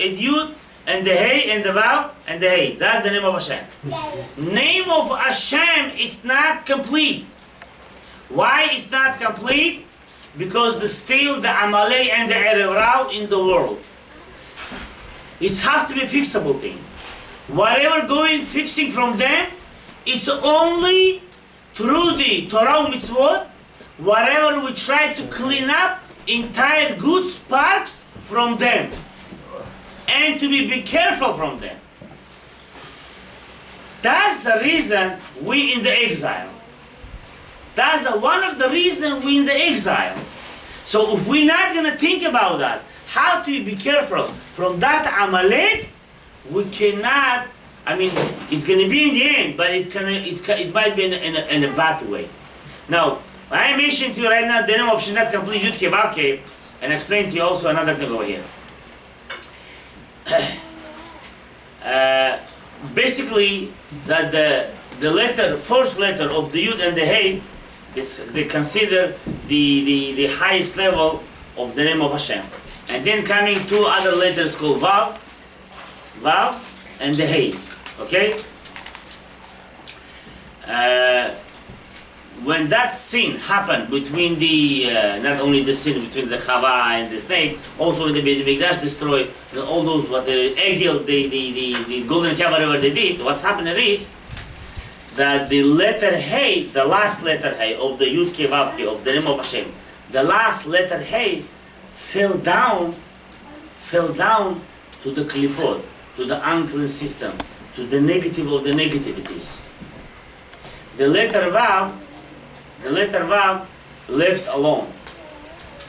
a Yud, and the Hey, and the Vav, and the Hey. That's the name of Hashem. Name of Hashem is not complete. Why it's not complete? Because there's still the Amalek and the Erev in the world. It has to be a fixable thing. Whatever fixing from them, it's only through the Torah and Mitzvot, whatever we try to clean up entire good sparks from them. And to be careful from them. That's the reason we in the exile. That's one of the reasons we in the exile. So if we're not going to think about that, how to be careful from that Amalek, we cannot, I mean, it's going to be in the end, but it might be in a bad way. Now, I mentioned to you right now the name of Shinat complete Yud Ke Vav Ke, and explain to you also another thing over here. Basically, that the letter, first letter of the Yud and the Hey, they consider the highest level of the name of Hashem. And then coming two other letters called Vav, and the Hey. Okay? When that sin happened between not only the sin between the Chava and the snake, also when the Beit Mikdash destroyed, all those, what the Egel, the golden calf, whatever they did, what's happening is that the letter Hey, the last letter Hey of the Yud Ke Vav Ke, of the name of Hashem, the last letter Hey fell down to the klipot, to the unclean system, to the negative of the negativities. The letter Vav left alone.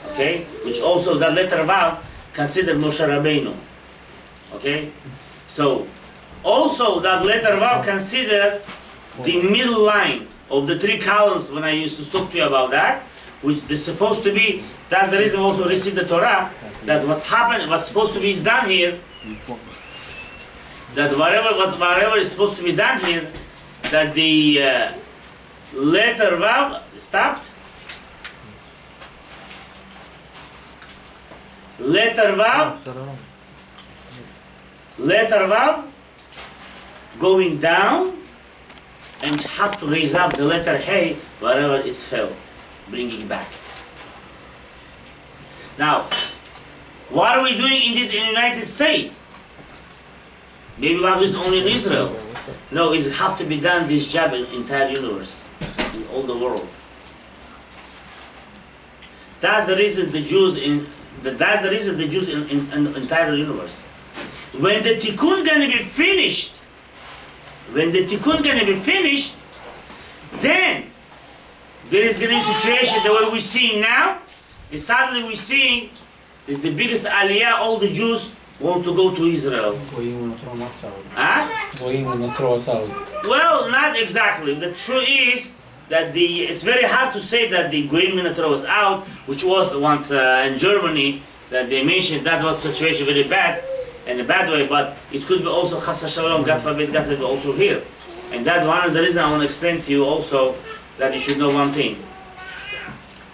Okay? Which also that letter Vav considered Moshe Rabbeinu. Okay? So also that letter Vav considered the middle line of the three columns when I used to talk to you about that, which is supposed to be, that's the reason also receive the Torah, that what's supposed to be is done here, that whatever is supposed to be done here, that the letter Vav stopped. Letter Vav going down, and have to raise up the letter Hey wherever it fell, bring it back. Now, what are we doing in this United States? Maybe we have this only in Israel. No, it have to be done, this job in the entire universe, in all the world. That's the reason the Jews in the entire universe. When the Tikkun gonna be finished, then there is gonna be a situation the way we're seeing now. And suddenly we're seeing is the biggest aliyah. All the Jews want to go to Israel. Well, not exactly. The truth is that it's very hard to say that the Goyim will throw us out, which was once in Germany that they mentioned that was situation very bad, in a bad way, but it could be also Chas Shalom, God forbid, God forbid, also here. And that's one of the reasons I want to explain to you also that you should know one thing.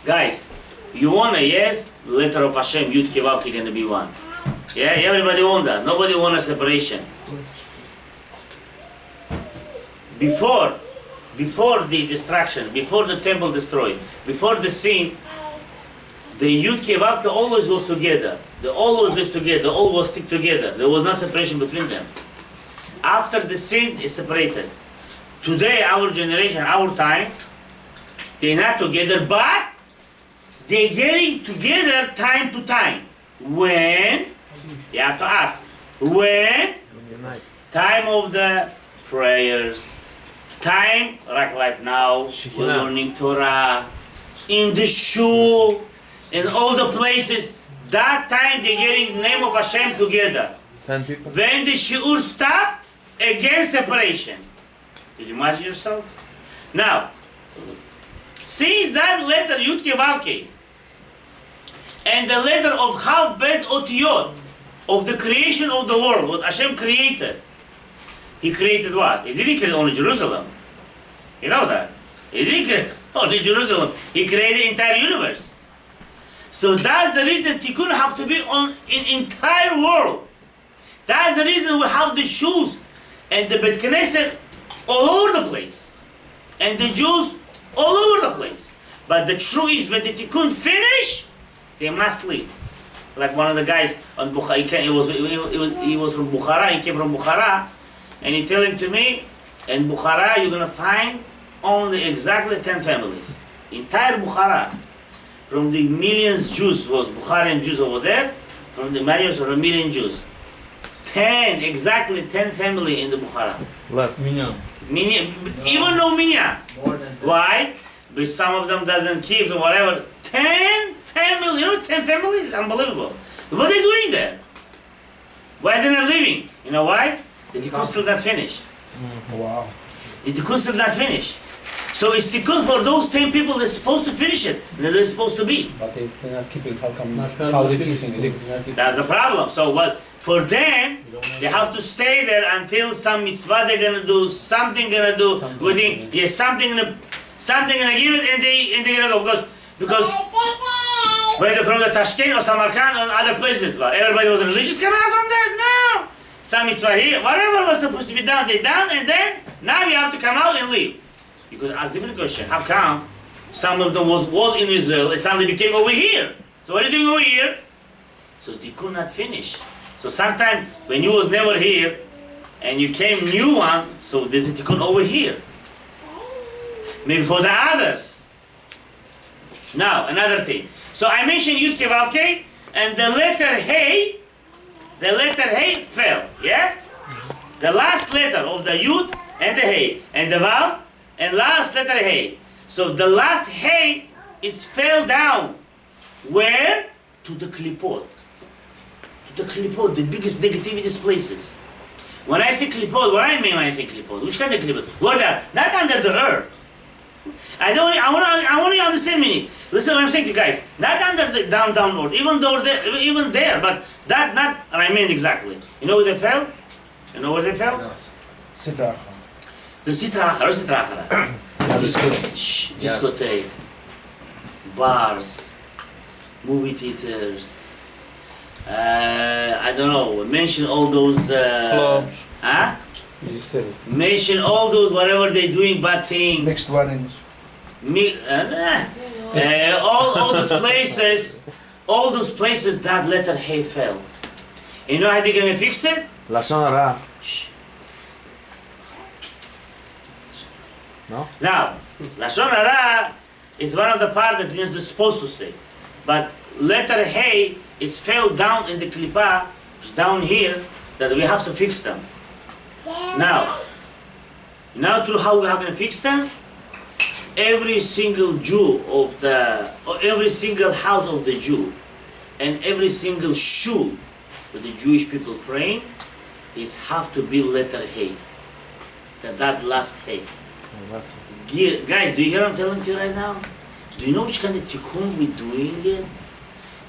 Guys, you want a yes, letter of Hashem, Yud Ke Vav Ke going to be one. Yeah, everybody want that. Nobody want a separation. Before the destruction, before the temple destroyed, before the sin, the Yud Ke Vav Ke always was together. They always was together. They always stick together. There was no separation between them. After the sin is separated. Today, our generation, our time, they're not together, but they're getting together time to time. When? You have to ask. When? Time of the prayers. Time, like now, we're learning Torah. In the shul, in all the places. That time they're getting name of Hashem together. 10 people. When the shiur stop, again separation. Did you imagine yourself? Now, since that letter Yud Ke Vav Ke and the letter of Chav Bet Otiyot of the creation of the world, what Hashem created, He created what? He didn't create only Jerusalem. You know that. He didn't create only Jerusalem. He created the entire universe. So that's the reason Tikkun have to be on in entire world. That's the reason we have the Jews and the Bet Knesset all over the place. And the Jews all over the place. But the truth is, when the Tikkun finish, they must leave. Like one of the guys on Bukhara, he was from Bukhara, he came from Bukhara, and he telling to me, in Bukhara you're going to find only exactly 10 families. Entire Bukhara, from the millions Jews, was Bukharian Jews over there, from the millions of a million Jews. exactly 10 family in the Bukhara. Left. Minyan. Even no minyan. Why? Because some of them doesn't keep or whatever. 10 family, 10 families? Unbelievable. What are they doing there? Why they're not leaving? You know why? The tikkun still not finished. Wow. The tikkun still not finished. So it's tikkun for those 10 people that's supposed to finish it. They're supposed to be. But they're not keeping, how they fixing it? That's the problem. So what? For them, they have to stay there until some mitzvah they're gonna do, something gonna do, within, yes, something gonna give it, and they gonna go because whether from the Tashkent or Samarkand or other places, but everybody was religious coming out from there. No, some mitzvah here, whatever was supposed to be done, they done, and then now you have to come out and leave. You could ask different question. How come some of them was in Israel and suddenly became over here? So what are you doing over here? So they could not finish. So sometimes when you was never here and you came new one, so there's a tikkun over here. Maybe for the others. Now another thing. So I mentioned Yud Kei Vav Kei, and the letter Hey fell. Yeah? The last letter of the Yud and the Hey and the Vav and last letter Hey. So the last Hey it fell down. Where? To the Klipot. The Klipot, the biggest negativity places. When I say Klipot, what I mean when I say Klipot? Which kind of Klipot? Where they are? Not under the earth. I want you to understand me. Listen what I'm saying to you guys. Not under the down earth, even there, but that not what I mean exactly. You know where they fell? You know where they fell? Sitra. The Sitra Achara. Sitra Achara. Discotheque, bars, movie theaters. I don't know, mention all those clubs. Huh? You said it. Mention all those whatever they're doing bad things. Mixed weddings. all those places that letter Hey fell. You know how they're gonna fix it? לשון הרע. Shh. No? Now, Lashon Hara is one of the parts that you're supposed to say. But letter Hey is fell down in the klipa, down here, that we have to fix them. Now through how we are going to fix them, every single Jew of every single house of the Jew, and every single shul with the Jewish people praying, is have to be letter Hey. That last Hey. Guys, do you hear what I'm telling you right now? Do you know which kind of tikkun we're doing it?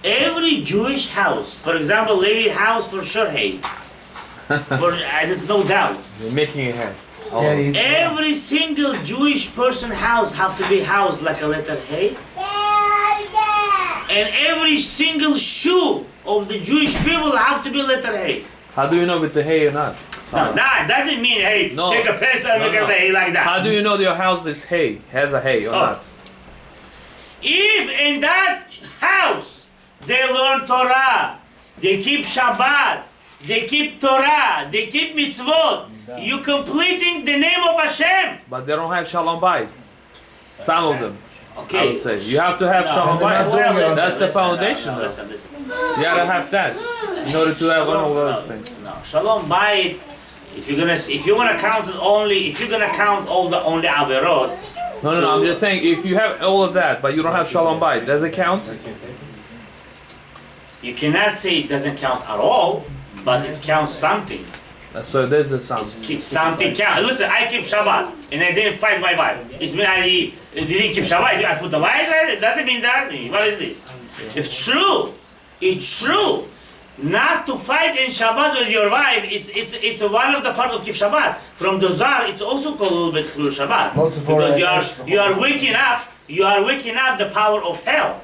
Every Jewish house, for example, Levi house for sure Hey. There's no doubt. You're making it happen. Every single Jewish person house have to be housed like a letter Hey. And every single shoe of the Jewish people have to be letter Hey. How do you know if it's a hay or not? No, it doesn't mean hey, No. take a pencil and make a hey like that. How do you know your house is hay, has a hay or not? If in that house they learn Torah, they keep Shabbat, they keep Torah, they keep mitzvot, you completing the name of Hashem. But they don't have shalom bayit. Some of them. Okay. I would say. You have to have shalom bayit. That's the foundation. Listen. You gotta have that in order to have all those things. No, shalom bayit. If you're gonna count all the only averot. No, I'm just saying if you have all of that, but you don't have shalom bayit, does it count? You cannot say it doesn't count at all, but it counts something. So there's a something. It's something counts. Listen, I keep Shabbat and I didn't fight my wife. It's mean I didn't keep Shabbat. I put the lies right. It doesn't mean that. What is this? It's true. Not to fight in Shabbat with your wife. It's one of the part of keep Shabbat. From the Zohar, it's also called a little bit Chilul Shabbat because you are waking up the power of hell.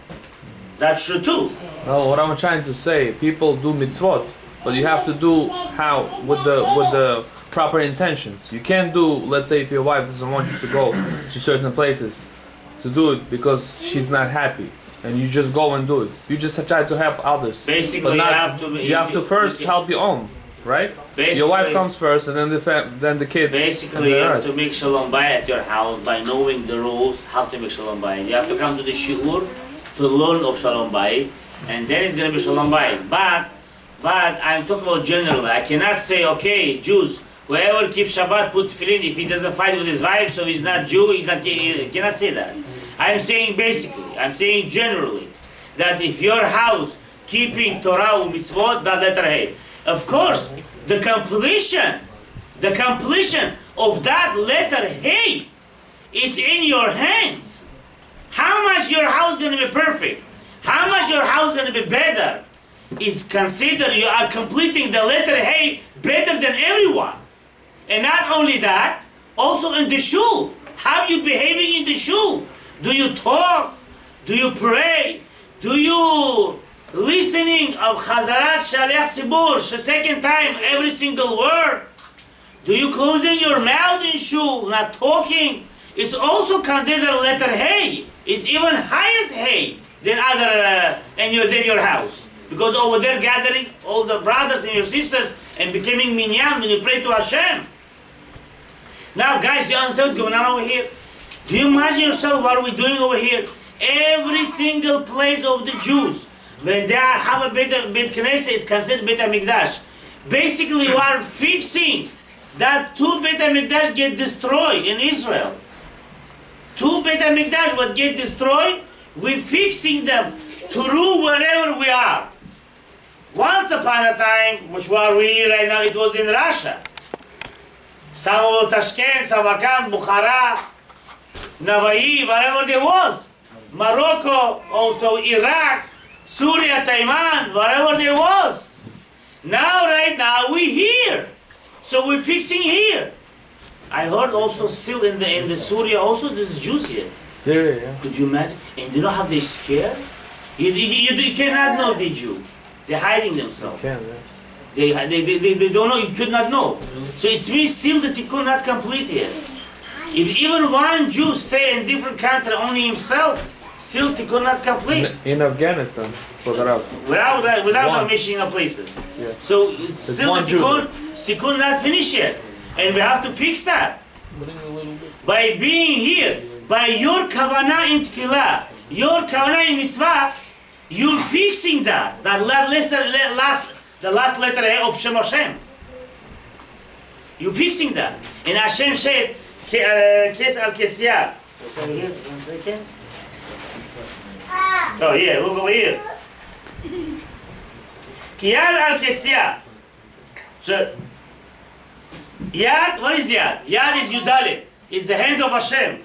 That's true too. No, what I'm trying to say, people do mitzvot but you have to do how with the proper intentions. You can't do, let's say, if your wife doesn't want you to go to certain places, to do it because she's not happy, and you just go and do it. You just try to help others. Basically, but not, you have to first help your own, right? Your wife comes first, and then the kids. Basically, you have to make shalom bayit at your house by knowing the rules, how to make shalom bayit. You have to come to the shiur to learn of shalom bayit, and then it's going to be shalom bayit. But I'm talking about generally. I cannot say, okay, Jews, whoever keeps Shabbat, put tefillin. If he doesn't fight with his wife, so he's not Jew. He cannot say that. I'm saying basically, I'm saying generally, that if your house keeping Torah or mitzvot, that letter Hey. Of course, the completion of that letter Hey is in your hands. How much your house is going to be perfect? How much your house is going to be better? Is considered you are completing the letter Hey better than everyone. And not only that, also in the shul. How are you behaving in the shul? Do you talk? Do you pray? Do you listening of Chazarat Shaliach Tzibur, second time, every single word? Do you closing your mouth in shul, not talking? It's also considered letter Hey. It's even highest Hey than other than your house. Because over there gathering all the brothers and your sisters and becoming minyan when you pray to Hashem. Now guys, do you understand what's going on over here? Do you imagine yourself what are we doing over here? Every single place of the Jews, when they have a Beit Knesset, it's considered Beit HaMikdash. Basically, we are fixing that two Beit HaMikdash get destroyed in Israel. Two Beit HaMikdash would get destroyed, we're fixing them to rule wherever we are. Once upon a time, which where we here right now, it was in Russia. Some of Tashkent, Samarkand, Bukhara, Navai, wherever there was. Morocco, also Iraq, Syria, Taiwan, wherever there was. Now, right now, we're here. So we're fixing here. I heard also still in the Syria also there's Jews here. Syria, yeah. Could you imagine? And you know how they scared? You cannot know the Jew. They're hiding themselves. You can, yes. They don't know, you could not know. So it means still that you could not complete it. If even one Jew stay in different country, only himself, still he could not complete. In Afghanistan, for the Arab. Without missing of places. Yeah. So it's still that he could not finish it. And we have to fix that. By being here, by your kavanah in tefillah, your kavanah in mitzvah, you're fixing that. The last letter of Shem Hashem. You're fixing that. And Hashem said, Kes al Kesiyah. Over here, 1 second. Oh yeah, look over here. Kiyad al Kesiyah. So, Yad, what is Yad? Yad is Yudalit. It's the hands of Hashem.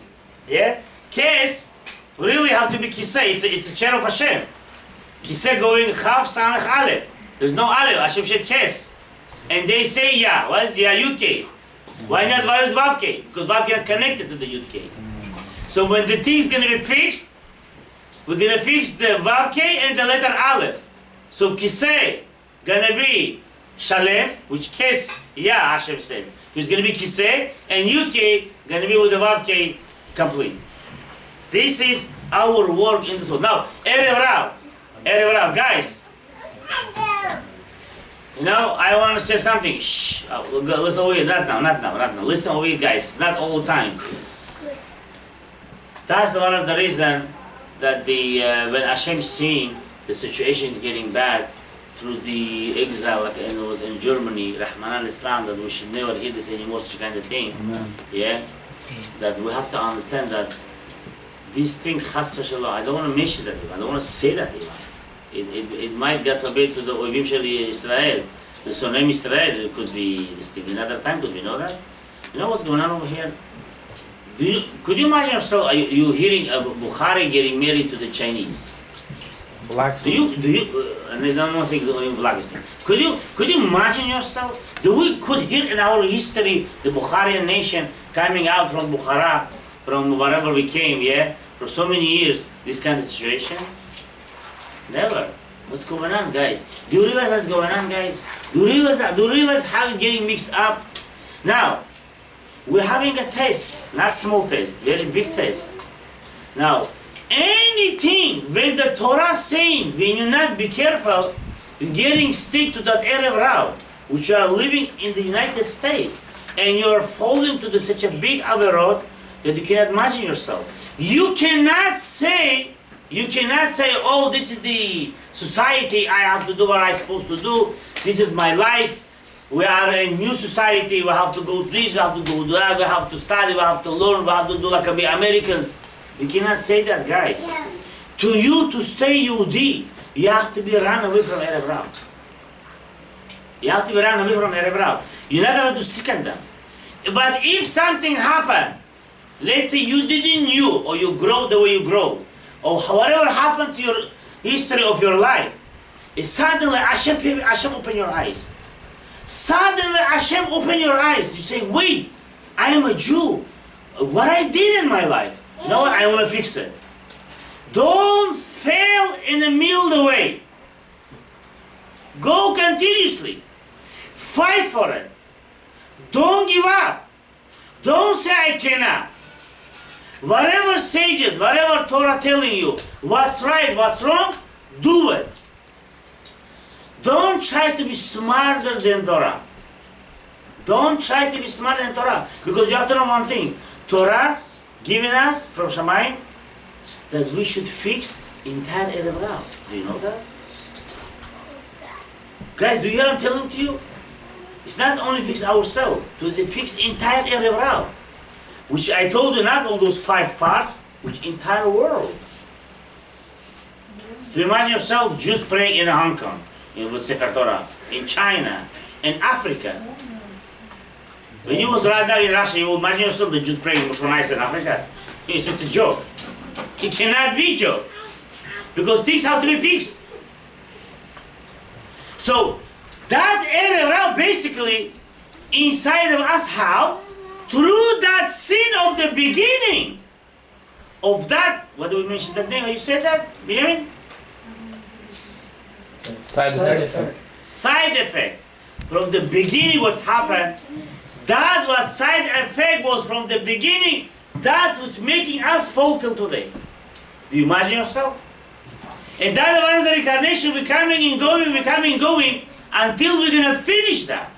Yeah? Kes, really have to be Kiseh. It's a chair of Hashem. Kiseh going Chav Samech Aleph. There's no Aleph. Hashem said Kes. And they say Ya. What is Ya? Yud-K. Why not? Why is Vav-K? Because Vav-K is not connected to the Yud-K. So when the thing is going to be fixed, we're going to fix the Vav-K and the letter Aleph. So Kiseh going to be Shalem, which Kes Ya, Hashem said. So it's going to be Kiseh, and Yud-K going to be with the Vav-K complete. This is our work in this world. Now, Erev, guys. You know, I want to say something. Shh. Listen over here. Not now. Listen over here, guys. Not all the time. That's one of the reasons that when Hashem seen the situation is getting bad through the exile, like it was in Germany, Rahman al-Islam, that we should never hear this anymore, such kind of thing. Amen. Yeah? That we have to understand that this thing, Chas v'Shalom, I don't want to mention that even. I don't want to say that even. It might, God forbid, to the Oivim Shel Israel, the Sonem Israel, it could be this thing. Another time, could we know that? You know what's going on over here? Could you imagine yourself, you hearing a Bukhari getting married to the Chinese? Black. Do you? And they don't think it's only black. Could you imagine yourself? We could hear in our history the Bukharian nation coming out from Bukhara, from wherever we came, yeah, for so many years, this kind of situation? Never. What's going on, guys? Do you realize what's going on, guys? Do you realize how it's getting mixed up? Now, we're having a test, not small test, very big test. Now, anything when the Torah is saying, when you not be careful, you're getting stick to that Erev route, which you are living in the United States, and you are falling to such a big averot that you cannot imagine yourself. You cannot say, oh, this is the society, I have to do what I'm supposed to do, this is my life, we are a new society, we have to go to this, we have to go to that, we have to study, we have to learn, we have to do like be Americans. You cannot say that, guys. To you, to stay Yehudi, you have to be run away from Erev route. You have to be run away from Erev route. You're not allowed to stick on them. But if something happened, let's say you didn't knew, or you grow the way you grow, or whatever happened to your history of your life, suddenly Hashem open your eyes. Suddenly Hashem open your eyes. You say, wait, I am a Jew. What I did in my life, no, I want to fix it. Don't fail in the middle of the way. Go continuously. Fight for it. Don't give up. Don't say I cannot. Whatever sages, whatever Torah telling you, what's right, what's wrong, do it. Don't try to be smarter than Torah. Don't try to be smarter than Torah. Because you have to know one thing. Torah given us from Shamayim that we should fix entire Erev route. Do you know that? Guys, do you hear what I'm telling to you? It's not only fix ourselves, to fix entire Erev route. Which I told you, not all those 5 parts, which entire world. Do you imagine yourself Jews praying in Hong Kong, in Sefer Torah, in China, in Africa? When you was right now in Russia, you imagine yourself the Jews praying Mushmanais in Africa? It's a joke. It cannot be a joke. Because things have to be fixed. So, that area basically inside of us, how? Through that sin of the beginning. Of that, what do we mention that name? You said that, Benjamin? Side effect. Side effect. From the beginning what's happened, that what side effect was from the beginning, that was making us fall till today. Do you imagine yourself? And that one of the reincarnation, we're coming and going, until we're going to finish that.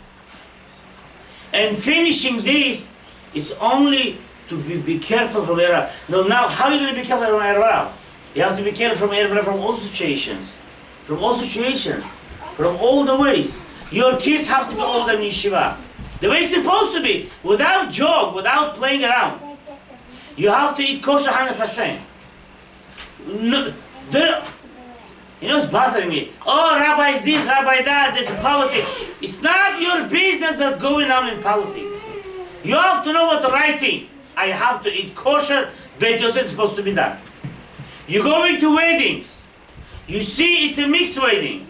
And finishing this is only to be careful from error. Now, how are you going to be careful from error? You have to be careful from error from all situations. From all situations. From all the ways. Your kids have to be all them in yeshiva. The way it's supposed to be. Without joke, without playing around. You have to eat kosher 100%. No, you know, it's bothering me. Oh, Rabbi is this, Rabbi that, it's politics. It's not your business that's going on in politics. You have to know what the right thing. I have to eat kosher, because it's supposed to be done. You're going to weddings. You see it's a mixed wedding.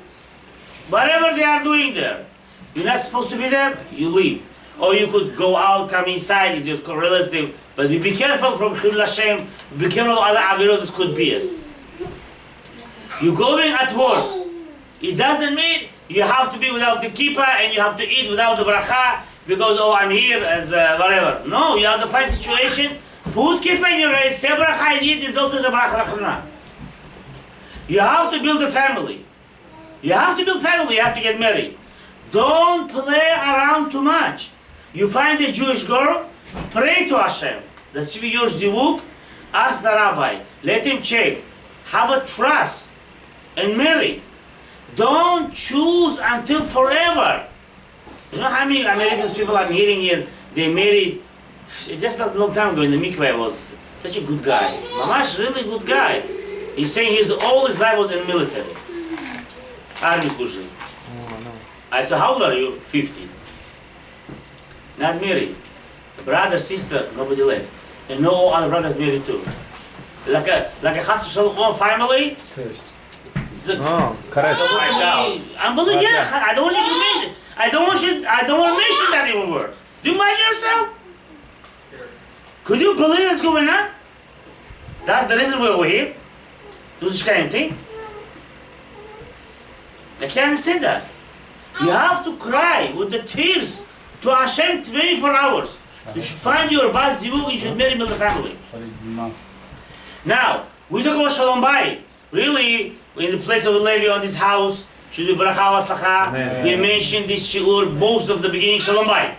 Whatever they are doing there. You're not supposed to be there, you leave. Or you could go out, come inside, it's your relative. But be careful from Chilul Hashem, be careful of other avirot that could be it. You're going at work. It doesn't mean you have to be without the kippah and you have to eat without the bracha because, oh, I'm here as whatever. No, you have to find situation. Put kippah in your race, say bracha and eat, and also say bracha. You have to build a family. You have to build family, you have to get married. Don't play around too much. You find a Jewish girl, pray to Hashem. That should be your zivug. Ask the rabbi. Let him check. Have a trust. And marry. Don't choose until forever. You know how many American people I'm hearing here, they married, just not a long time ago in the mikveh was such a good guy. Mamash, really good guy. He's saying all his life was in the military. Army служил. I said, how old are you? 50. Not married. Brother, sister, nobody left. And no other brothers married too. Like a chas v'shalom family. First. Oh, correct. Unbelievable. Yeah, I don't want you to mention it. I don't want to mention that even word. Do you imagine yourself? Could you believe what's going on? That's the reason we're here. Do this kind of thing. I can't understand that. You have to cry with the tears to Hashem 24 hours. You should find your bas zivug, you should marry build a family. Now, we talk about Shalom Bayit. Really, in the place of Levi on this house, should be bracha v'aslacha. We mentioned this shiur most of the beginning, Shalom Bayit.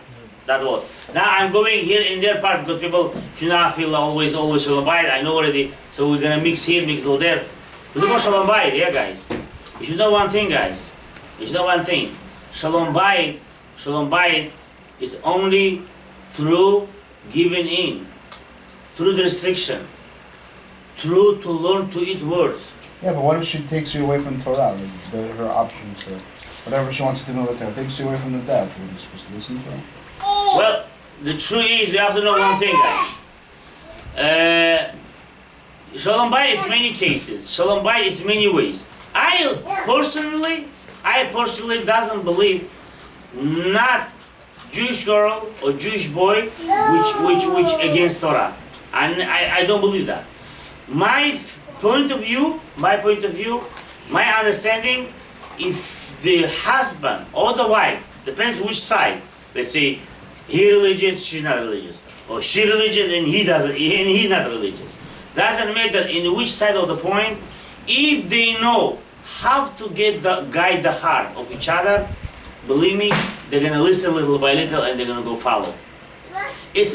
That was. Now I'm going here in their part because people should not feel always Shalom Bayit. I know already. So we're gonna mix here, mix over there. We talk about Shalom Bayit, yeah, guys. You should know one thing, guys. You should know one thing. Shalom Bayit is only through giving in, through the restriction, through to learn to eat words. Yeah, but what if she takes you away from Torah, her options, or whatever she wants to do with her, takes you away from the dad? Are you supposed to listen to her? Well, the truth is, you have to know one thing, guys. Shalom Bayit is many cases. Shalom Bayit is many ways. I personally doesn't believe not Jewish girl or Jewish boy which against Torah. I don't believe that. My point of view, my understanding, if the husband or the wife, depends which side, let's say he religious, she's not religious, or she religious and he doesn't, and he not religious. Doesn't matter in which side of the point. If they know how to guide the heart of each other, believe me, they're gonna listen little by little and they're gonna go follow. It's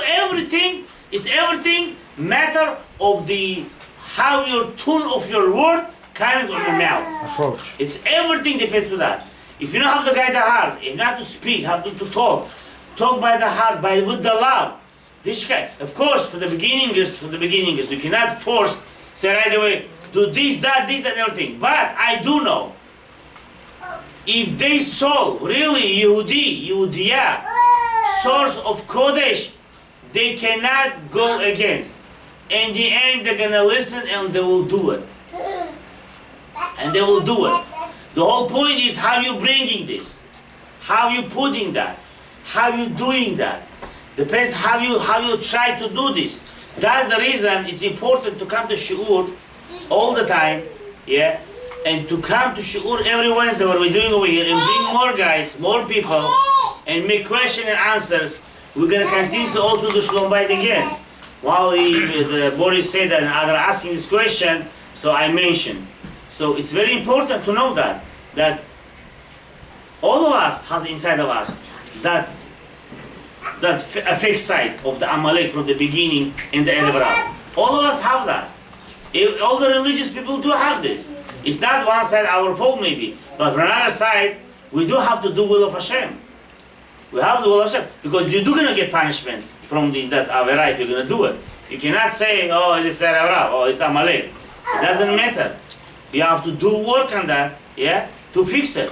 everything matter of the how your tone of your word coming from your mouth. Approach. It's everything depends to that. If you know how to guide the heart, if you know how to speak, how to talk by the heart, with the love. This guy, of course, for the beginners, you cannot force, say right away, do this, that, and everything. But I do know, if they saw really Yehudiya, source of Kodesh, they cannot go against. In the end, they're gonna listen and they will do it. The whole point is how you bringing this, how you putting that, how you doing that. Depends how you try to do this. That's the reason it's important to come to shiur all the time, yeah, and to come to shiur every Wednesday, what we're doing over here, and bring more guys, more people, and make question and answers. We're gonna continue to also do Shalom Bayit again. While Boris said that they're asking this question, so I mentioned. So it's very important to know that all of us has inside of us that a fixed side of the Amalek from the beginning in the Erev. All of us have that. All the religious people do have this. It's not one side our fault maybe, but from another side, we do have to do will of Hashem. We have the will of Hashem because you do gonna get punishment from that Avera if you're gonna do it. You cannot say, oh, it's Erev, oh, it's Amalek. It doesn't matter. You have to do work on that, yeah, to fix it.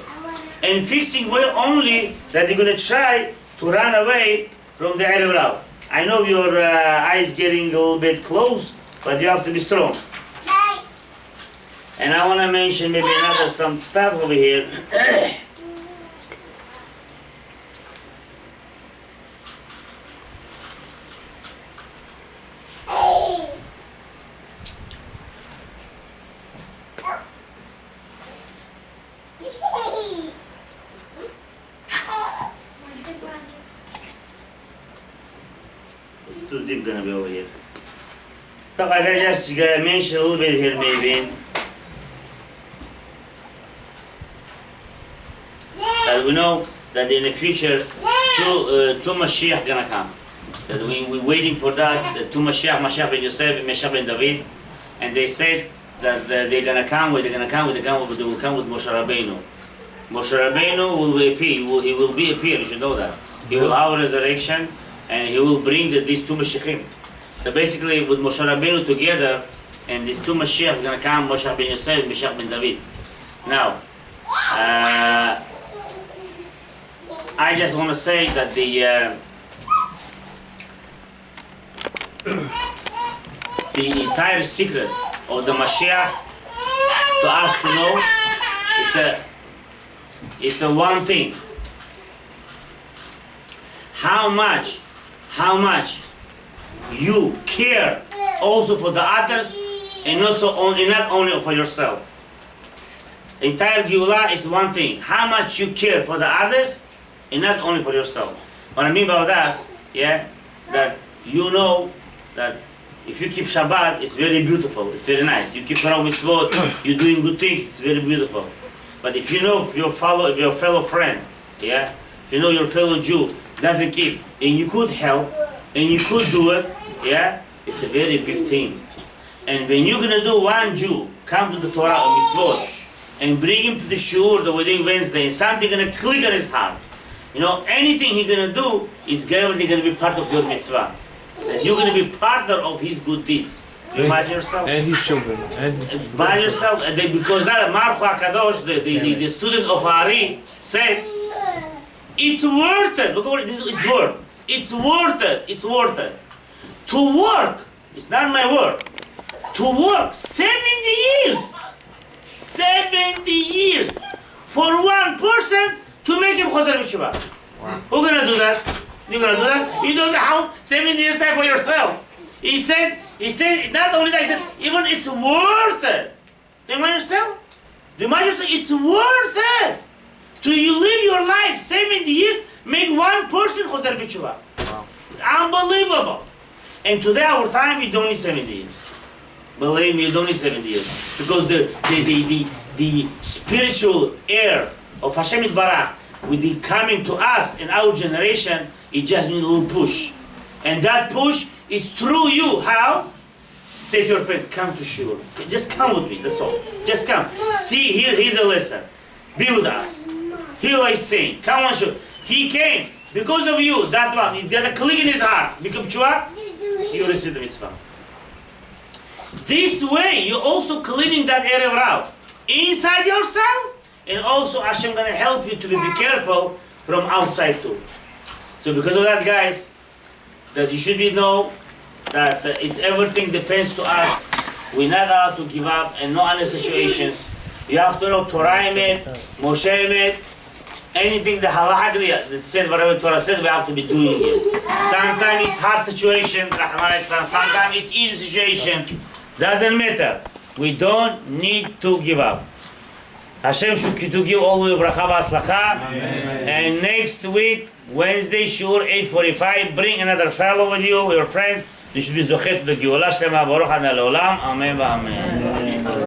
And fixing will only that you're gonna try to run away from the Erev. I know your eyes getting a little bit close, but you have to be strong. And I want to mention maybe some stuff over here. It's too deep gonna be over here. So I gotta just mention a little bit here maybe. As we know that in the future two Mashiach gonna come. That we're waiting for that, the two Mashiach, Mashiach ben Yosef and Mashiach ben David, and they said that they're gonna come with they will come with Moshe Rabbeinu. Moshe Rabbeinu will be appear. He will be appear. You should know that. He will have resurrection, and he will bring these two Mashiachim. So basically, with Moshe Rabbeinu together, and these two Mashiach is gonna come, Moshe ben Yosef and Mashiach ben David. Now, I just want to say that the entire secret of the Mashiach to us to know, it's a one thing. How much you care also for the others and also not only for yourself. Entire Geulah is one thing. How much you care for the others and not only for yourself. What I mean by that, yeah, that you know that if you keep Shabbat, it's very beautiful, it's very nice. You keep Torah mitzvot, you're doing good things, it's very beautiful. But if you know if your fellow friend, yeah, if you know your fellow Jew doesn't keep, and you could help, and you could do it, yeah, it's a very big thing. And when you're gonna do one Jew come to the Torah or mitzvot and bring him to the shiur that we're doing Wednesday, and something gonna click on his heart. You know, anything he's gonna do is definitely gonna be part of your mitzvah. And you're gonna be partner of his good deeds. You imagine yourself? And his children. By yourself, and because that Marchu HaKadosh, the student of Ari, said, it's worth it. Look at this is word. It's worth it. It's worth it. To work, it's not my word. To work 70 years. 70 years for one person to make him Choser B'Teshuvah. Who's gonna do that? You're gonna do that? You don't know how 70 years time for yourself. He said, not only that, he said, even it's worth it. Do you understand? Do you understand? It's worth it. To you live your life 70 years, make one person Choser B'Teshuvah. Wow. It's unbelievable. And today our time, you don't need 70 years. Believe me, you don't need 70 years. Because the spiritual air of Hashem Yitbarach, with the coming to us in our generation, it just needs a little push. And that push is through you. How? Say to your friend, come to shiur. Just come with me, that's all. Just come. See, hear the lesson. Be with us. Hear what he's saying. Come on, shiur. He came because of you, that one. He got a click in his heart. Become Chua, you receive the mitzvah. This way, you're also cleaning that Erev route inside yourself, and also Hashem gonna help you to be careful from outside too. So because of that, guys, that you should know that it's everything depends to us. We're not allowed to give up and no other situations. You have to know Torah emet, Moshe emet, anything the halacha that said whatever Torah said, we have to be doing it. Sometimes it's hard situation, sometimes it's easy situation. Doesn't matter. We don't need to give up. Hashem should to give all the bracha v'aslacha. And next week, Wednesday, shiur 8:45. Bring another fellow with you, your friend. You should be zochet to the Geulah Shlema Baruch Adonai Leolam. Amen v'amen.